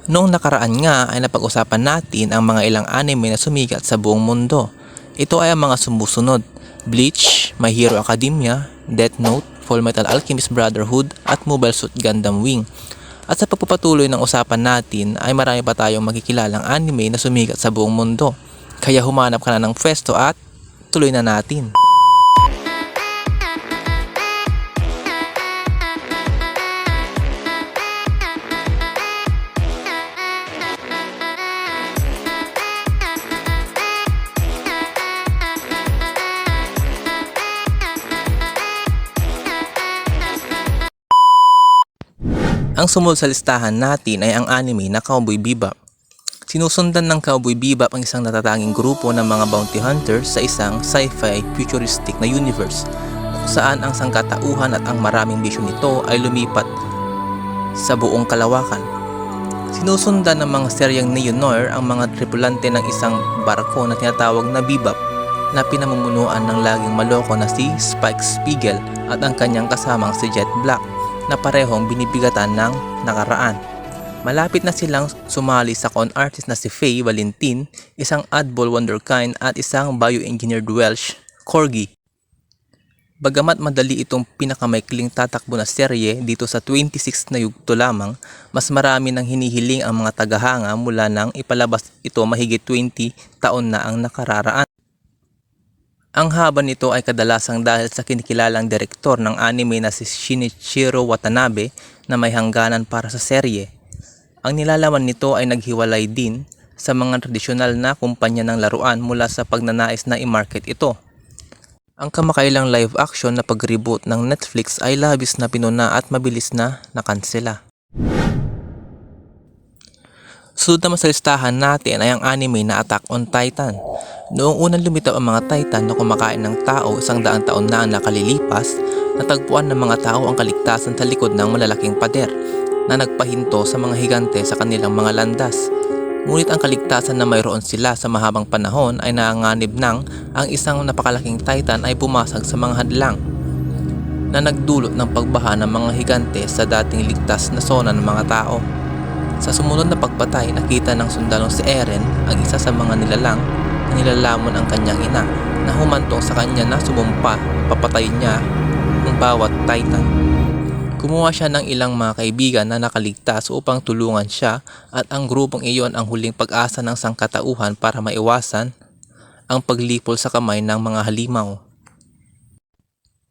Noong nakaraan nga ay napag-usapan natin ang mga ilang anime na sumikat sa buong mundo. Ito ay ang mga sumusunod: Bleach, My Hero Academia, Death Note, Fullmetal Alchemist Brotherhood at Mobile Suit Gundam Wing. At sa pagpapatuloy ng usapan natin ay marami pa tayong makikilalang anime na sumikat sa buong mundo. Kaya humanap ka na ng pwesto at tuloy na natin. Ang sumunod sa listahan natin ay ang anime na Cowboy Bebop. Sinusundan ng Cowboy Bebop ang isang natatanging grupo ng mga bounty hunters sa isang sci-fi futuristic na universe kung saan ang sangkatauhan at ang maraming bisyo nito ay lumipat sa buong kalawakan. Sinusundan ng mga seryeng neo-noir ang mga tripulante ng isang barko na tinatawag na Bebop na pinamumunuan ng laging maloko na si Spike Spiegel at ang kanyang kasamang si Jet Black na parehong binibigatan ng nakaraan. Malapit na silang sumali sa con artist na si Faye Valentin, isang oddball wonderkind at isang bioengineered Welsh corgi. Bagamat madali itong pinakamaikling tatakbo na serye dito sa 26 na yugto lamang, mas marami nang hinihiling ang mga tagahanga mula nang ipalabas ito mahigit 20 taon na ang nakararaan. Ang haba nito ay kadalasang dahil sa kinikilalang direktor ng anime na si Shinichiro Watanabe na may hangganan para sa serye. Ang nilalaman nito ay naghiwalay din sa mga tradisyonal na kumpanya ng laruan mula sa pagnanais na i-market ito. Ang kamakailang live action na pag-reboot ng Netflix ay labis na pinuna at mabilis na nakansela. Sunod naman sa listahan natin ay ang anime na Attack on Titan. Noong unang lumitaw ang mga Titan na kumakain ng tao 100 taon na ang nakalilipas, natagpuan ng mga tao ang kaligtasan sa likod ng malalaking pader na nagpahinto sa mga higante sa kanilang mga landas. Ngunit ang kaligtasan na mayroon sila sa mahabang panahon ay nanganganib nang ang isang napakalaking Titan ay pumasag sa mga hadlang na nagdulot ng pagbaha ng mga higante sa dating ligtas na zona ng mga tao. Sa sumunod na pagpatay, nakita ng sundalong si Eren ang isa sa mga nilalang na nilalamon ang kanyang ina na humantong sa kanya na sumumpa papatay niya ng bawat Titan. Kumuha siya ng ilang mga kaibigan na nakaligtas upang tulungan siya at ang grupong iyon ang huling pag-asa ng sangkatauhan para maiwasan ang paglipol sa kamay ng mga halimaw.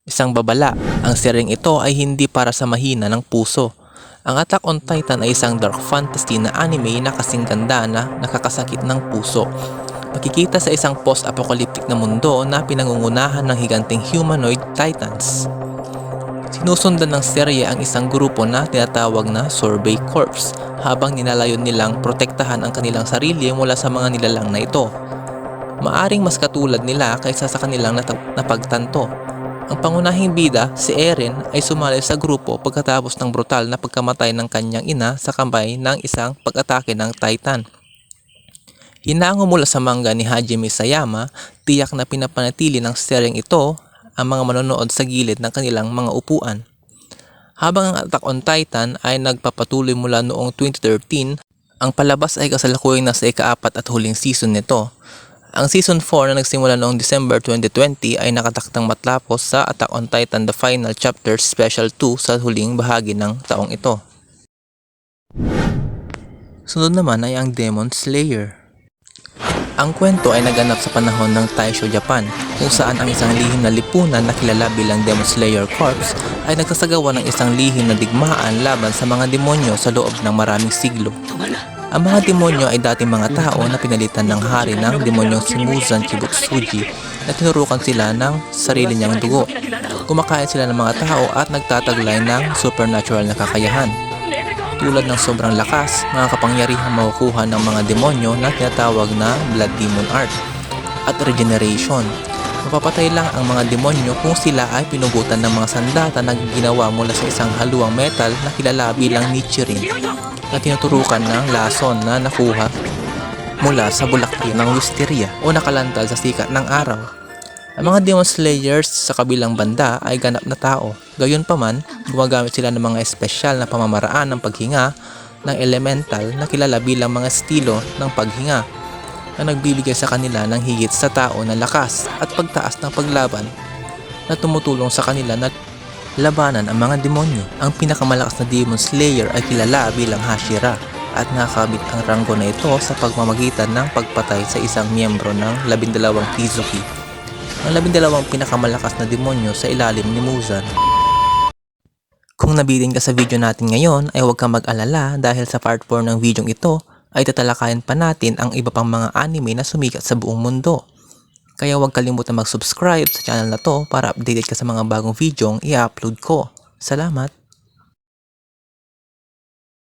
Isang babala, ang seryeng ito ay hindi para sa mahina ng puso. Ang Attack on Titan ay isang dark fantasy na anime na kasing ganda na nakakasakit ng puso. Makikita sa isang post-apocalyptic na mundo na pinangungunahan ng higanting humanoid titans. Sinusundan ng serye ang isang grupo na tinatawag na Survey Corps habang ninalayon nilang protektahan ang kanilang sarili mula sa mga nilalang na ito. Maaring mas katulad nila kaysa sa kanilang napagtanto. Ang pangunahing bida, si Eren, ay sumali sa grupo pagkatapos ng brutal na pagkamatay ng kanyang ina sa kamay ng isang pag-atake ng Titan. Hinango mula sa manga ni Hajime Isayama, tiyak na pinapanatili ng seryeng ito ang mga manonood sa gilid ng kanilang mga upuan. Habang ang Attack on Titan ay nagpapatuloy mula noong 2013, ang palabas ay kasalukuyang nasa ika-4 at huling season nito. Ang Season 4 na nagsimula noong December 2020 ay nakataktang matapos sa Attack on Titan The Final Chapter Special 2 sa huling bahagi ng taong ito. Sunod naman ay ang Demon Slayer. Ang kwento ay naganap sa panahon ng Taisho, Japan, kung saan ang isang lihim na lipunan na kilala bilang Demon Slayer Corps ay nagsasagawa ng isang lihim na digmaan laban sa mga demonyo sa loob ng maraming siglo. Ang mga demonyo ay dating mga tao na pinalitan ng hari ng demonyong si Muzan Kibutsuji na tinurukan sila ng sarili niyang dugo. Kumakain sila ng mga tao at nagtataglay ng supernatural na kakayahan. Tulad ng sobrang lakas, mga kapangyarihang makukuha ng mga demonyo na tinatawag na Blood Demon Art at Regeneration. Mapapatay lang ang mga demonyo kung sila ay pinugutan ng mga sandata na ginawa mula sa isang haluang metal na kilala bilang Nichirin na tinuturukan ng lason na nakuha mula sa bulaklak ng wisteria o nakalantad sa sikat ng araw. Ang mga Demon Slayers sa kabilang banda ay ganap na tao. Gayunpaman, gumagamit sila ng mga espesyal na pamamaraan ng paghinga ng elemental na kilala bilang mga estilo ng paghinga na nagbibigay sa kanila ng higit sa tao na lakas at pagtaas ng paglaban na tumutulong sa kanila na labanan ang mga demonyo. Ang pinakamalakas na Demon Slayer ay kilala bilang Hashira at nakakabit ang ranggo na ito sa pagmamagitan ng pagpatay sa isang miyembro ng 12 Kizuki, ang 12 pinakamalakas na demonyo sa ilalim ni Muzan. Kung nabitin ka sa video natin ngayon ay huwag kang mag-alala dahil sa part 4 ng video ito ay tatalakayin pa natin ang iba pang mga anime na sumikat sa buong mundo. Kaya huwag kalimutan mag-subscribe sa channel na to para updated ka sa mga bagong video i-upload ko. Salamat!